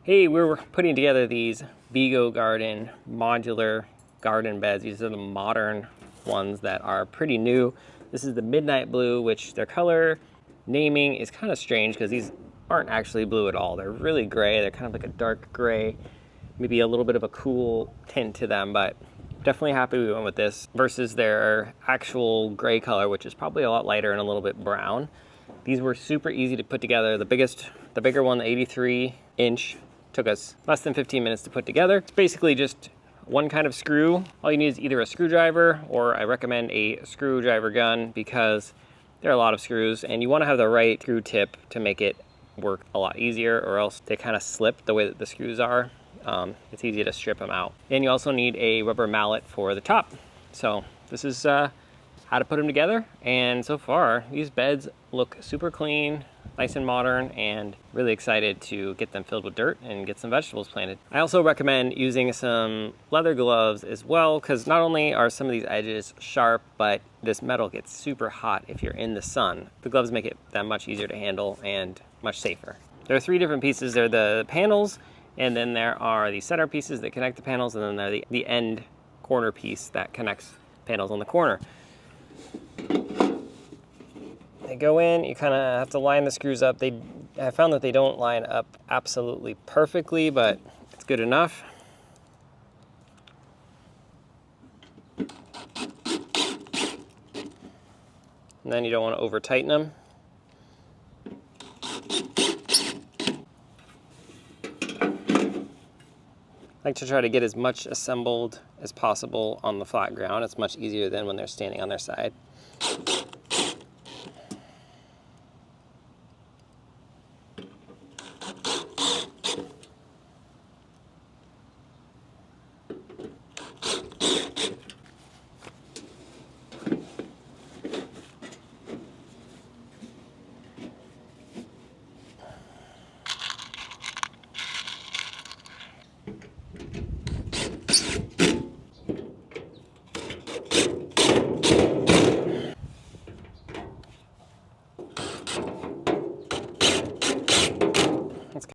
Hey, we're putting together these Vego garden modular garden beds. These are the modern ones that are pretty new. This is the midnight blue, which their color naming is kind of strange because these aren't actually blue at all. They're really gray. They're kind of like a dark gray, maybe a little bit of a cool tint to them, but definitely happy we went with this versus their actual gray color, which is probably a lot lighter and a little bit brown. These were super easy to put together. The bigger one, the 83-inch, took us less than 15 minutes to put together. It's basically just one kind of screw. All you need is either a screwdriver, or I recommend a screwdriver gun because there are a lot of screws and you want to have the right screw tip to make it work a lot easier, or else they kind of slip the way that the screws are. It's easy to strip them out. And you also need a rubber mallet for the top. So this is how to put them together. And so far, these beds look super clean, nice and modern, and really excited to get them filled with dirt and get some vegetables planted. I also recommend using some leather gloves as well, because not only are some of these edges sharp, but this metal gets super hot if you're in the sun. The gloves make it that much easier to handle and much safer. There are three different pieces. There are the panels, and then there are the center pieces that connect the panels, and then there are the end corner piece that connects panels on the corner. They go in, you kind of have to line the screws up. I found that they don't line up absolutely perfectly, but it's good enough. And then you don't want to over tighten them. I like to try to get as much assembled as possible on the flat ground. It's much easier than when they're standing on their side.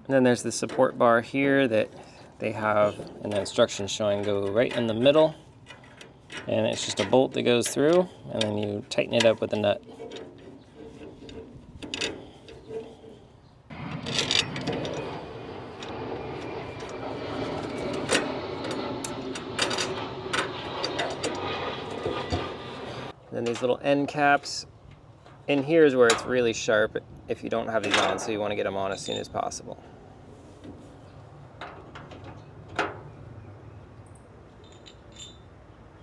And then there's the support bar here that they have an instruction showing go right in the middle. And it's just a bolt that goes through, and then you tighten it up with a nut. Then these little end caps. In here is where it's really sharp if you don't have these on, so you want to get them on as soon as possible.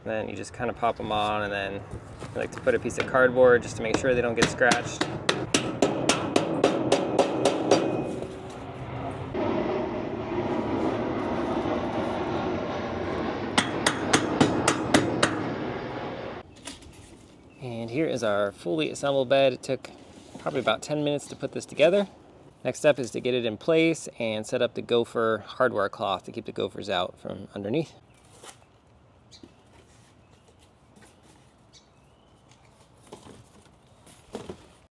Then you just kind of pop them on, and then I like to put a piece of cardboard just to make sure they don't get scratched. And here is our fully assembled bed. It took probably about 10 minutes to put this together. Next step is to get it in place and set up the gopher hardware cloth to keep the gophers out from underneath.